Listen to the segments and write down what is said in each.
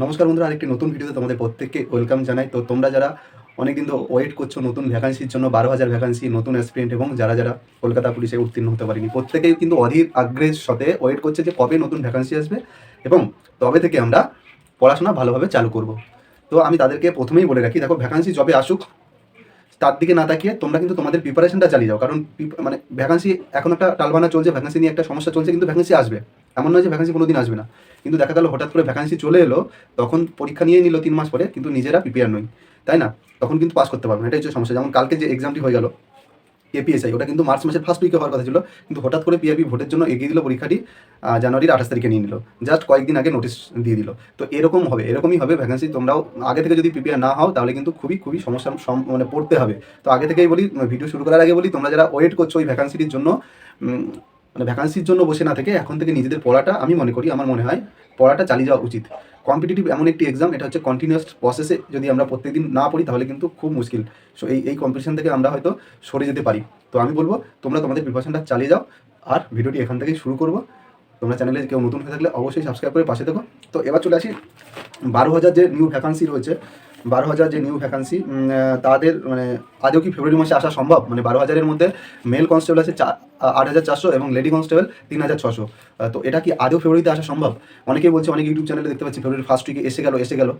নমস্কার বন্ধুরা, আরেকটি নতুন ভিডিওতে তোমাদের প্রত্যেককে ওয়েলকাম জানাই। তো তোমরা যারা অনেকদিন ধরে ওয়েট করছো নতুন ভ্যাকান্সির জন্য, 12,000 ভ্যাকান্সি, নতুন অ্যাসপিরেন্ট এবং যারা যারা কলকাতা পুলিশে উত্তীর্ণ হতে পারেনি, প্রত্যেকেই কিন্তু অধীর আগ্রহের সাথে ওয়েট করছে যে কবে নতুন ভ্যাকান্সি আসবে এবং তবে থেকে আমরা পড়াশোনা ভালোভাবে চালু করব। তো আমি তাদেরকে প্রথমেই বলে রাখি, দেখো, ভ্যাকান্সি যবে আসুক তার দিকে না তাকিয়ে তোমরা কিন্তু তোমাদের প্রিপারেশনটা চালিয়ে যাও। কারণ মানে ভ্যাকান্সি এখন একটা টালবানা চলছে, ভ্যাকান্সি নিয়ে একটা সমস্যা চলছে, কিন্তু ভ্যাকান্সি আসবে, এমন নয় যে ভ্যাকান্সি কোনো দিন আসবে না। কিন্তু দেখা গেল হঠাৎ করে ভ্যাকান্সি চলে এলো, তখন পরীক্ষা নিয়ে নিল 3 মাস পরে, কিন্তু নিজেরা প্রিপেয়ার নই, তাই না? তখন কিন্তু পাস করতে পারবে না, এটাই হচ্ছে সমস্যা। যেমন কালকে যে এক্সামটি হয়ে গেল এপিএসআই, ওটা কিন্তু মার্চ মাসের ফার্স্ট উইকে হওয়ার কথা ছিল, কিন্তু হঠাৎ করে পিআরবি ভোটের জন্য এগিয়ে দিল পরীক্ষাটি, জানুয়ারির 28 তারিখে নিয়ে নিল, জাস্ট কয়েকদিন আগে নোটিশ দিয়ে দিল। তো এরকম হবে, এরকমই হবে ভ্যাকান্সি। তোমরাও আগে থেকে যদি প্রিপেয়ার না হও তাহলে কিন্তু খুবই খুবই সমস্যার মানে পড়তে হবে। তো আগে থেকেই বলি, ভিডিও শুরু করার আগে বলি, তোমরা যারা ওয়েট করছো ওই ভ্যাকান্সিটির জন্য, মানে ভ্যাকান্সির জন্য বসে না থেকে এখন থেকে নিজেদের পড়াটা, আমি মনে করি, আমার মনে হয় পড়াটা চালিয়ে যাওয়া উচিত। কম্পিটিটিভ এমন একটি এক্সাম, এটা হচ্ছে কন্টিনিউয়াস প্রসেসে যদি আমরা প্রত্যেকদিন না পড়ি তাহলে কিন্তু খুব মুশকিল। সো এই কম্পিটিশন থেকে আমরা হয়তো সরে যেতে পারি। তো আমি বলবো তোমরা তোমাদের প্রিপারেশনটা চালিয়ে যাও। আর ভিডিওটি এখান থেকেই শুরু করবো। তোমরা চ্যানেলে কেউ নতুন হয়ে থাকলে অবশ্যই সাবস্ক্রাইব করে পাশে দেখো। তো এবার চলে আসি 12,000 যে নিউ ভ্যাকান্সি রয়েছে, 12,000 যে নিউ ভ্যাকান্সি, তাদের মানে আদৌ কি ফেব্রুয়ারি মাসে আসা সম্ভব? মানে 12,000-এর মধ্যে মেল কনস্টেবল আছে 8,400 এবং লেডি কনস্টেবল 3,600। তো এটা কি আদৌ ফেব্রুয়ারিতে আসা সম্ভব? অনেকেই বলছে, অনেক ইউটিউব চ্যানেলে দেখতে পাচ্ছি ফেব্রুয়ারি ফার্স্ট উইকে এসে গেল।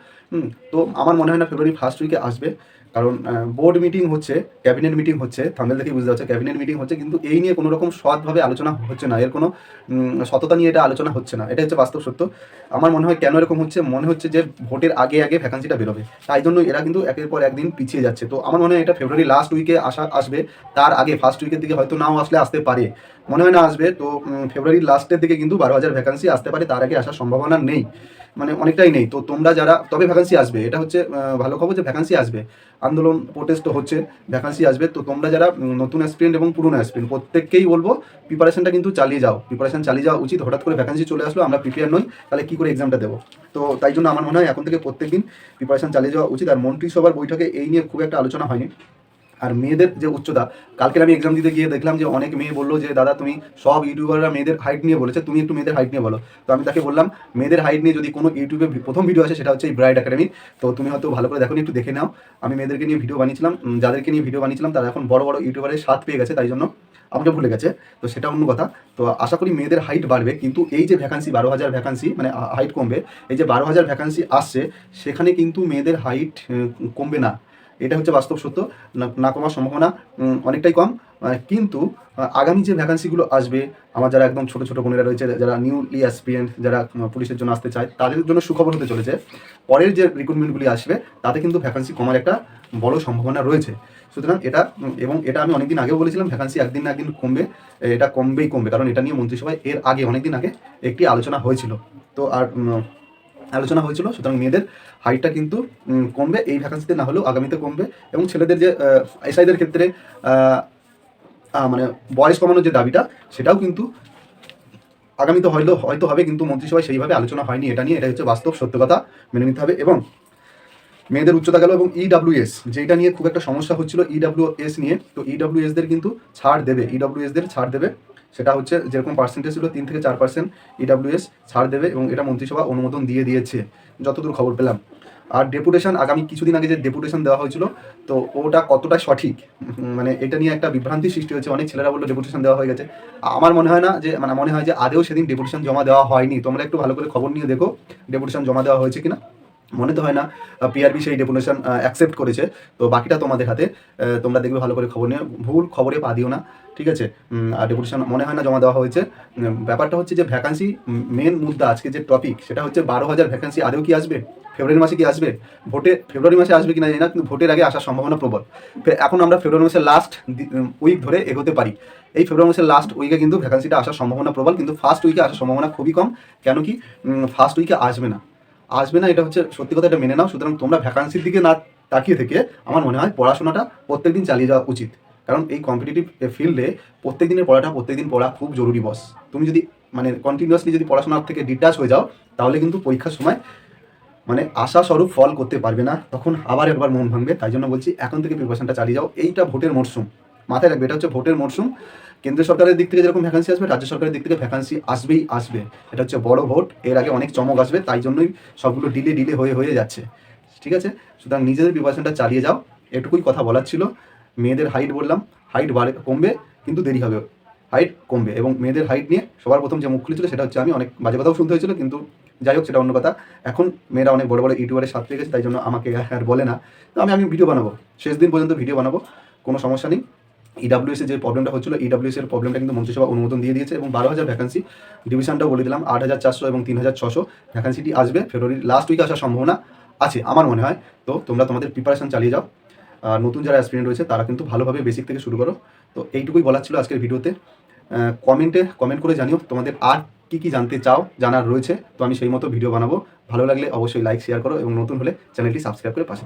তো আমার মনে হয় না ফেব্রুয়ারি ফার্স্ট উইকে আসবে। কারণ বোর্ড মিটিং হচ্ছে, ক্যাবিনেট মিটিং হচ্ছে, থাম্বনেল দেখেই বুঝতে পারছে ক্যাবিনেট মিটিং হচ্ছে, কিন্তু এই নিয়ে কোনো রকম সৎভাবে আলোচনা হচ্ছে না, এর কোনো সততা নিয়ে এটা আলোচনা হচ্ছে না, এটা হচ্ছে বাস্তব সত্য। আমার মনে হয় কেন এরকম হচ্ছে, মনে হচ্ছে যে ভোটের আগে আগে ভ্যাকান্সিটা বেরোবে, তাই জন্য এরা কিন্তু একের পর একদিন পিছিয়ে যাচ্ছে। তো আমার মনে হয় এটা ফেব্রুয়ারি লাস্ট উইকে আসবে, তার আগে ফার্স্ট উইকের দিকে হয়তো নাও আসতে পারে, মনে হয় না আসবে। তো ফেব্রুয়ারির লাস্টের দিকে কিন্তু 12,000 ভ্যাকান্সি আসতে পারে, তার আগে আসার সম্ভাবনা নেই, মানে অনেকটাই নেই। তো তোমরা যারা, তবে ভ্যাকান্সি আসবে, এটা হচ্ছে ভালো খবর যে ভ্যাকান্সি আসবে, আন্দোলন প্রোটেস্ট হচ্ছে, ভ্যাকান্সি আসবে। তো তোমরা যারা নতুন অ্যাসপিরেন্ট এবং পুরনো অ্যাসপিরেন্ট, প্রত্যেককেই বলবো প্রিপারেশনটা কিন্তু চালিয়ে যাও, প্রিপারেশন চালিয়ে যাওয়া উচিত। হঠাৎ করে ভ্যাকান্সি চলে আসলো, আমরা প্রিপেয়ার নই, তাহলে কী করে এক্সামটা দেবো? তো তাই জন্য আমার মনে হয় এখন থেকে প্রত্যেকদিন প্রিপারেশন চালিয়ে যাওয়া উচিত। আর মন্ত্রিসভার বৈঠকে এই নিয়ে খুব একটা আলোচনা হয়নি। আর মেয়েদের যে উচ্চতা, কালকে আমি এক্সাম দিতে গিয়ে দেখলাম যে অনেক মেয়ে বললো যে দাদা, তুমি সব ইউটিউবাররা মেয়েদের হাইট নিয়ে বলেছে, তুমি একটু মেয়েদের হাইট নিয়ে বলো। তো আমি তাকে বললাম, মেয়েদের হাইট নিয়ে যদি কোনো ইউটিউবে প্রথম ভিডিও আসে সেটা হচ্ছে এই ব্রাইড একাডেমি, তো তুমি হয়তো ভালো করে দেখো, একটু দেখে নাও। আমি মেয়েদেরকে নিয়ে ভিডিও বানিয়েছিলাম, যাদেরকে নিয়ে ভিডিও বানিয়েছিলাম তারা এখন বড় বড় ইউটিউবারের স্বাদ পেয়ে গেছে, তাই জন্য আমাকে ভুলে গেছে, তো সেটা অন্য কথা। তো আশা করি মেয়েদের হাইট বাড়বে, কিন্তু এই যে ভ্যাকান্সি 12,000 ভ্যাকান্সি, মানে হাইট কমবে, এই যে 12,000 ভ্যাকান্সি আসছে সেখানে কিন্তু মেয়েদের হাইট কমবে না, এটা হচ্ছে বাস্তব সত্য। না কমার সম্ভাবনা অনেকটাই কম। কিন্তু আগামী যে ভ্যাকান্সিগুলো আসবে, আমার যারা একদম ছোটো ছোটো বোনেরা রয়েছে, যারা নিউলি অ্যাসপিরেন্ট, যারা পুলিশের জন্য আসতে চায়, তাদের জন্য সুখবর হতে চলেছে। পরের যে রিক্রুটমেন্টগুলি আসবে তাতে কিন্তু ভ্যাকান্সি কমার একটা বড় সম্ভাবনা রয়েছে। সুতরাং এটা, এবং এটা আমি অনেকদিন আগেও বলেছিলাম, ভ্যাকান্সি একদিন না একদিন কমবে, এটা কমবে, কারণ এটা নিয়ে মন্ত্রিসভায় এর আগে অনেকদিন আগে একটি আলোচনা হয়েছিল। তো আর আলোচনা হয়েছিল, সুতরাং মেয়েদের হাইটটা কিন্তু কমবে এই ভ্যাকান্সিতে, না হলেও আগামীতে কমবে। এবং ছেলেদের যে এসআইদের ক্ষেত্রে মানে বয়স কমানোর যে দাবিটা, সেটাও কিন্তু আগামীতে হয়তো হবে, কিন্তু মন্ত্রিসভায় সেইভাবে আলোচনা হয়নি এটা নিয়ে, এটা হচ্ছে বাস্তব সত্য কথা, মেনে নিতে হবে। এবং মেয়েদের উচ্চতা গেল, এবং ইডাব্লিউএস, যেটা নিয়ে খুব একটা সমস্যা হচ্ছিল ইডাব্লিউএস নিয়ে, তো ইডাব্লিউএসদের কিন্তু ছাড় দেবে, ইডাব্লিউএসদের ছাড় দেবে। সেটা হচ্ছে যেরকম পার্সেন্টেজ ছিল 3 থেকে 4% ইডাব্লিউএস ছাড় দেবে, এবং এটা মন্ত্রিসভা অনুমোদন দিয়ে দিয়েছে যতদূর খবর পেলাম। আর ডেপুটেশন, আগামী কিছুদিন আগে যে ডেপুটেশন দেওয়া হয়েছিল, তো ওটা কতটা সঠিক, মানে এটা নিয়ে একটা বিভ্রান্তি সৃষ্টি হয়েছে। অনেক ছেলেরা বললো ডেপুটেশন দেওয়া হয়ে গেছে, আমার মনে হয় না যে, মানে মনে হয় যে আদেও সেদিন ডেপুটেশন জমা দেওয়া হয়নি। তোমরা একটু ভালো করে খবর নিয়ে দেখো ডেপুটেশন জমা দেওয়া হয়েছে কিনা। মনে তো হয় না পিআরবি সেই ডেপুটেশন অ্যাকসেপ্ট করেছে। তো বাকিটা তোমাদের হাতে, তোমরা দেখবে ভালো করে খবর নিয়ে, ভুল খবরে পা দিও না, ঠিক আছে? আর ডেপুটেশন মনে হয় না জমা দেওয়া হয়েছে। ব্যাপারটা হচ্ছে যে ভ্যাকান্সি, মেন মুদ্রা আজকে যে টপিক, সেটা হচ্ছে 12,000 ভ্যাকান্সি আদেও কি আসবে, ফেব্রুয়ারি মাসে কি আসবে? ফেব্রুয়ারি মাসে আসবে কিনা জানি না, কিন্তু ভোটের আগে আসার সম্ভাবনা প্রবল। এখন আমরা ফেব্রুয়ারি মাসের লাস্ট উইক ধরে এগোতে পারি, এই ফেব্রুয়ারি মাসের লাস্ট উইকে কিন্তু ভ্যাকান্সিটা আসার সম্ভাবনা প্রবল, কিন্তু ফার্স্ট উইকে আসার সম্ভাবনা খুবই কম। কেন কি ফার্স্ট উইকে আসবে না, এটা হচ্ছে সত্যি কথা, এটা মেনে নাও। সুতরাং তোমরা ভ্যাকান্সির দিকে না তাকিয়ে থেকে আমার মনে হয় পড়াশোনাটা প্রত্যেকদিন চালিয়ে যাওয়া উচিত। কারণ এই কম্পিটিটিভ ফিল্ডে প্রত্যেকদিন পড়া খুব জরুরি বস। তুমি যদি মানে কন্টিনিউয়াসলি যদি পড়াশোনার থেকে ডিটাচ হয়ে যাও, তাহলে কিন্তু পরীক্ষার সময় মানে আশাস্বরূপ ফল করতে পারবে না, তখন আবার একবার মন ভাঙবে। তাই জন্য বলছি এখন থেকে প্রিপারেশনটা চালিয়ে যাও, এইটা ভোটের মরশুম, মাথায় রাখবে, এটা হচ্ছে ভোটের মরশুম। কেন্দ্র সরকারের দিক থেকে যেরকম ভ্যাকান্সি আসবে, রাজ্য সরকারের দিক থেকে ভ্যাকান্সি আসবেই আসবে। এটা হচ্ছে বড় ভোট, এর আগে অনেক চমক আসবে, তাই জন্যই সবগুলো ডিলে হয়ে যাচ্ছে। ঠিক আছে, সুতরাং নিজেদের প্রিপারেশনটা চালিয়ে যাও, এটুকুই কথা বলার ছিল। মেয়েদের হাইট বললাম, হাইট কমবে, কিন্তু দেরি হবে, হাইট কমবে। এবং মেয়েদের হাইট নিয়ে সবার প্রথম যে মুখ খুলেছিল সেটা হচ্ছে আমি, অনেক বাজে কথাও শুনতে হয়েছিল, কিন্তু যাই হোক সেটা অন্য কথা। এখন মেয়েরা অনেক বড় বড় ইউটিউবারের সাথে পেয়ে গেছে, তাই জন্য আমাকে আর বলে না। তো আমি ভিডিও বানাবো, শেষ দিন পর্যন্ত ভিডিও বানাবো, কোনো সমস্যা নেই। ইডাব্লিউএস যে প্রবলেমটা হচ্ছিল, ইডাব্লিউএস এর প্রবলেমটা কিন্তু মন্ত্রিসভা অনুমোদন দিয়ে দিয়েছে, এবং 12,000 ভ্যাকান্সি, ডিভিশনটাও বলে দিলাম 8,400 এবং 3,600 ভ্যাকান্সিটি আসবে। ফেব্রুয়ারির লাস্ট উইকে আসার সম্ভাবনা আছে আমার মনে হয়। তো তোমরা তোমাদের প্রিপারেশন চালিয়ে যাও। আর নতুন যারা অ্যাসপিরেন্ট রয়েছে তারা কিন্তু ভালোভাবে বেসিক থেকে শুরু করো। তো এইটুকুই বলার ছিল আজকের ভিডিওতে। কমেন্ট করে জানিও তোমাদের আর কী জানতে চাও, জানার রয়েছে, তো আমি সেই মতো ভিডিও বানাবো। ভালো লাগলে অবশ্যই লাইক শেয়ার করো, এবং নতুন হলে চ্যানেলটি সাবস্ক্রাইব করে পাশে